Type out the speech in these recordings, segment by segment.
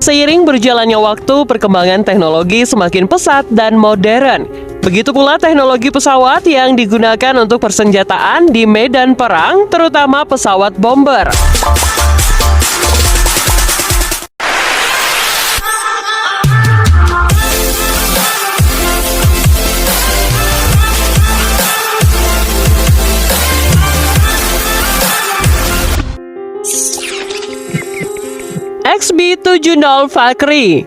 Seiring berjalannya waktu, perkembangan teknologi semakin pesat dan modern. Begitu pula teknologi pesawat yang digunakan untuk persenjataan di medan perang, terutama pesawat bomber. XB-70 Valkyrie.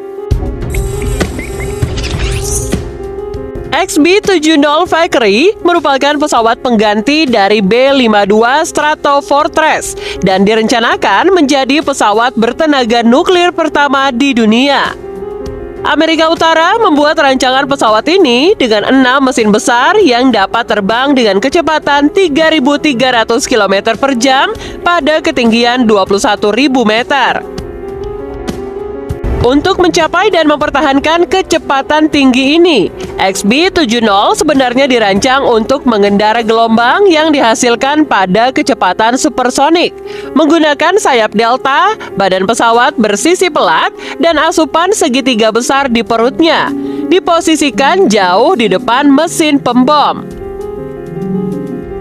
XB-70 Valkyrie merupakan pesawat pengganti dari B-52 Stratofortress dan direncanakan menjadi pesawat bertenaga nuklir pertama di dunia. Amerika Utara membuat rancangan pesawat ini dengan 6 mesin besar yang dapat terbang dengan kecepatan 3.300 km per jam pada ketinggian 21.000 meter. Untuk mencapai dan mempertahankan kecepatan tinggi ini, XB-70 sebenarnya dirancang untuk mengendarai gelombang yang dihasilkan pada kecepatan supersonik, menggunakan sayap delta, badan pesawat bersisi pelat, dan asupan segitiga besar di perutnya, diposisikan jauh di depan mesin pembom.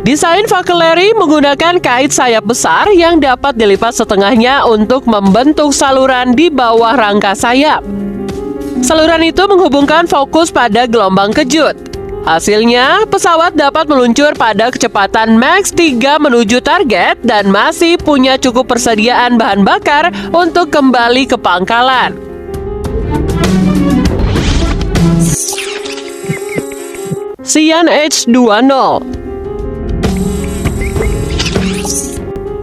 Desain Valkyrie menggunakan kait sayap besar yang dapat dilipat setengahnya untuk membentuk saluran di bawah rangka sayap. Saluran itu menghubungkan fokus pada gelombang kejut. Hasilnya, pesawat dapat meluncur pada kecepatan Mach 3 menuju target dan masih punya cukup persediaan bahan bakar untuk kembali ke pangkalan. Xi'an H-20.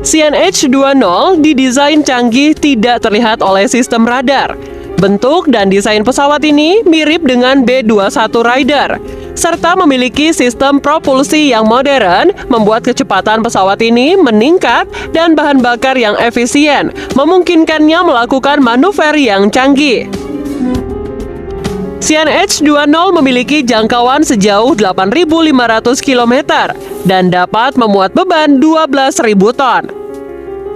Xi'an H-20 didesain canggih tidak terlihat oleh sistem radar. Bentuk dan desain pesawat ini mirip dengan B-21 Raider, serta memiliki sistem propulsi yang modern, membuat kecepatan pesawat ini meningkat dan bahan bakar yang efisien, memungkinkannya melakukan manuver yang canggih. Xi'an H-20 memiliki jangkauan sejauh 8.500 km dan dapat memuat beban 12.000 ton.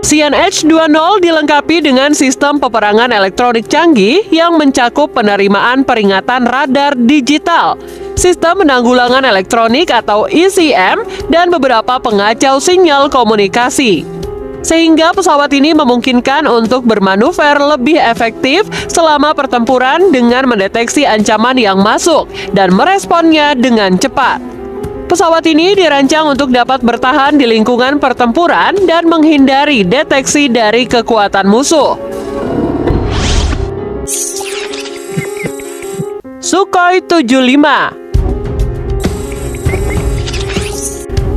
Xi'an H-20 dilengkapi dengan sistem peperangan elektronik canggih yang mencakup penerimaan peringatan radar digital, sistem penanggulangan elektronik atau ECM, dan beberapa pengacau sinyal komunikasi. Sehingga pesawat ini memungkinkan untuk bermanuver lebih efektif selama pertempuran dengan mendeteksi ancaman yang masuk dan meresponnya dengan cepat. Pesawat ini dirancang untuk dapat bertahan di lingkungan pertempuran dan menghindari deteksi dari kekuatan musuh. Sukhoi 75.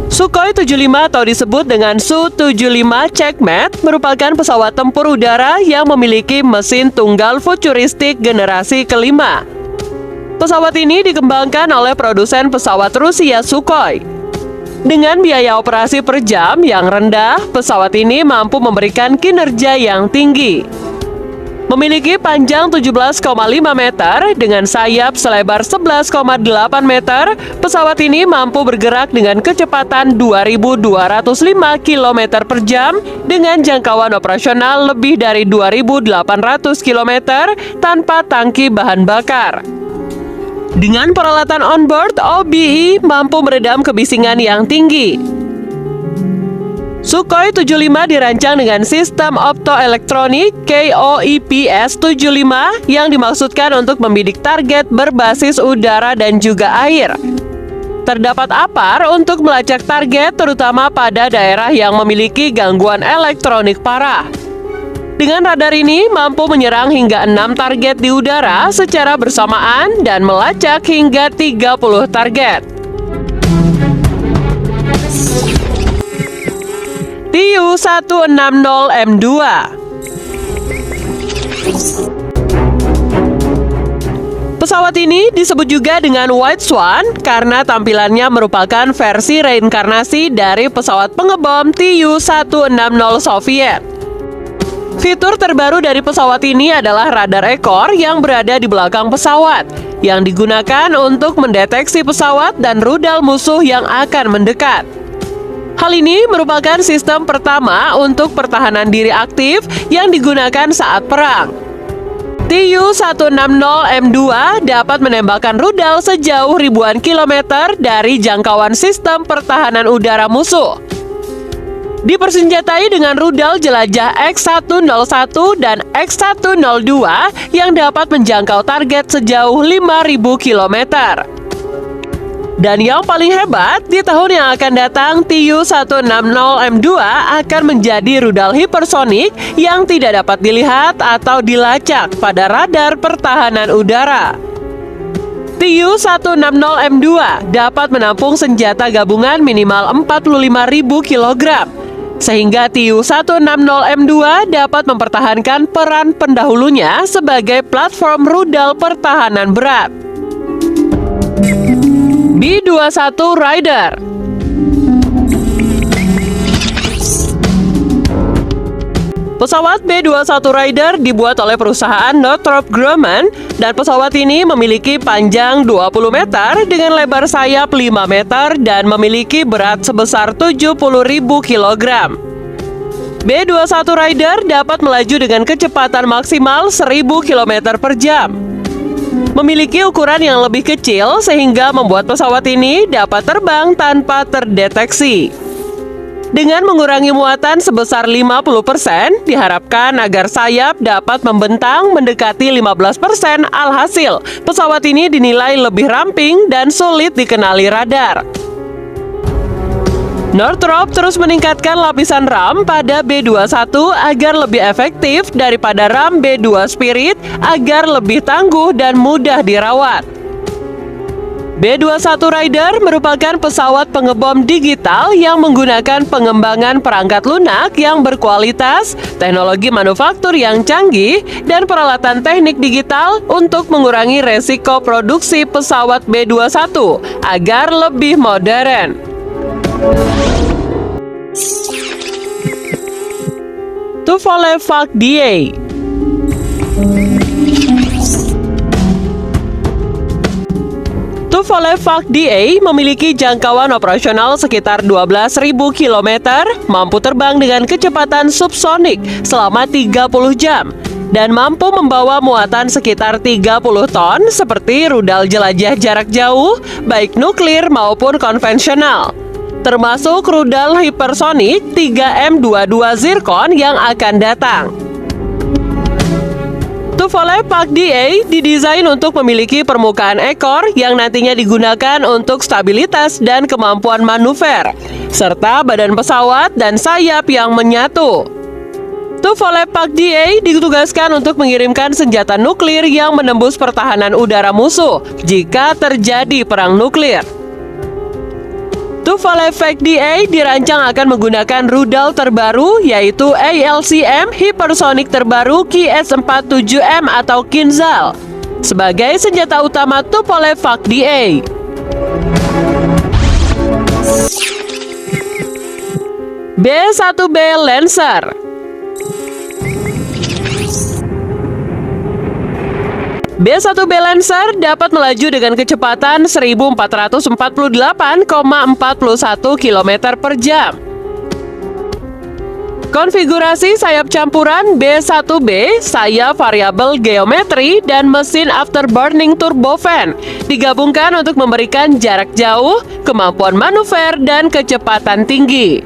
Sukhoi 75 atau disebut dengan Su-75 Checkmate merupakan pesawat tempur udara yang memiliki mesin tunggal futuristik generasi kelima. Pesawat ini dikembangkan oleh produsen pesawat Rusia Sukhoi. Dengan biaya operasi per jam yang rendah, pesawat ini mampu memberikan kinerja yang tinggi. Memiliki panjang 17,5 meter dengan sayap selebar 11,8 meter, pesawat ini mampu bergerak dengan kecepatan 2.205 km per jam dengan jangkauan operasional lebih dari 2.800 km tanpa tangki bahan bakar. Dengan peralatan onboard, OBE mampu meredam kebisingan yang tinggi. Sukhoi 75 dirancang dengan sistem optoelektronik KOIPS 75 yang dimaksudkan untuk membidik target berbasis udara dan juga air. Terdapat APAR untuk melacak target terutama pada daerah yang memiliki gangguan elektronik parah. Dengan radar ini mampu menyerang hingga 6 target di udara secara bersamaan dan melacak hingga 30 target. Tu-160M2. Pesawat ini disebut juga dengan White Swan karena tampilannya merupakan versi reinkarnasi dari pesawat pengebom Tu-160 Soviet. Fitur terbaru dari pesawat ini adalah radar ekor yang berada di belakang pesawat, yang digunakan untuk mendeteksi pesawat dan rudal musuh yang akan mendekat. Hal ini merupakan sistem pertama untuk pertahanan diri aktif yang digunakan saat perang. TU-160M2 dapat menembakkan rudal sejauh ribuan kilometer dari jangkauan sistem pertahanan udara musuh. Dipersenjatai dengan rudal jelajah X-101 dan X-102 yang dapat menjangkau target sejauh 5.000 km. Dan yang paling hebat, di tahun yang akan datang, TU-160M2 akan menjadi rudal hipersonik yang tidak dapat dilihat atau dilacak pada radar pertahanan udara. TU-160M2 dapat menampung senjata gabungan minimal 45.000 kg, sehingga TU-160M2 dapat mempertahankan peran pendahulunya sebagai platform rudal pertahanan berat. B-21 Raider. Pesawat B-21 Raider dibuat oleh perusahaan Northrop Grumman dan pesawat ini memiliki panjang 20 meter dengan lebar sayap 5 meter dan memiliki berat sebesar 70.000 kg. B-21 Raider dapat melaju dengan kecepatan maksimal 1.000 km per jam. Memiliki ukuran yang lebih kecil sehingga membuat pesawat ini dapat terbang tanpa terdeteksi. Dengan mengurangi muatan sebesar 50%, diharapkan agar sayap dapat membentang mendekati 15%. Alhasil, pesawat ini dinilai lebih ramping dan sulit dikenali radar. Northrop terus meningkatkan lapisan RAM pada B-21 agar lebih efektif daripada RAM B-2 Spirit agar lebih tangguh dan mudah dirawat. B-21 Raider merupakan pesawat pengebom digital yang menggunakan pengembangan perangkat lunak yang berkualitas, teknologi manufaktur yang canggih, dan peralatan teknik digital untuk mengurangi resiko produksi pesawat B-21 agar lebih modern. Tupolev DA. Tupolev DA memiliki jangkauan operasional sekitar 12.000 km, mampu terbang dengan kecepatan subsonik selama 30 jam, dan mampu membawa muatan sekitar 30 ton seperti rudal jelajah jarak jauh, baik nuklir maupun konvensional, termasuk rudal hipersonik 3M22 Zircon yang akan datang. Tupolev DA didesain untuk memiliki permukaan ekor yang nantinya digunakan untuk stabilitas dan kemampuan manuver, serta badan pesawat dan sayap yang menyatu. Tupolev DA ditugaskan untuk mengirimkan senjata nuklir yang menembus pertahanan udara musuh jika terjadi perang nuklir. Tupolev DA dirancang akan menggunakan rudal terbaru yaitu ALCM hipersonik terbaru QS-47M atau Kinzhal sebagai senjata utama Tupolev DA. B-1B Lancer. B-1B Lancer dapat melaju dengan kecepatan 1448,41 km per jam. Konfigurasi sayap campuran B-1B, sayap variabel geometri, dan mesin afterburning turbofan digabungkan untuk memberikan jarak jauh, kemampuan manuver, dan kecepatan tinggi.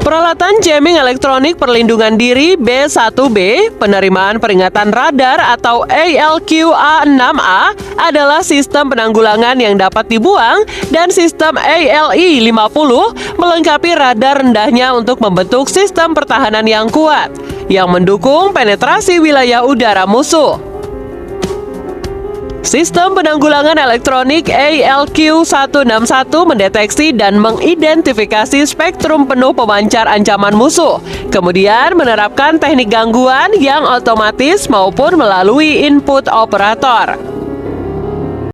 Peralatan jamming elektronik perlindungan diri B-1B, penerimaan peringatan radar atau ALQ-A6A adalah sistem penanggulangan yang dapat dibuang dan sistem ALI-50 melengkapi radar rendahnya untuk membentuk sistem pertahanan yang kuat yang mendukung penetrasi wilayah udara musuh. Sistem penanggulangan elektronik ALQ-161 mendeteksi dan mengidentifikasi spektrum penuh pemancar ancaman musuh, kemudian menerapkan teknik gangguan yang otomatis maupun melalui input operator.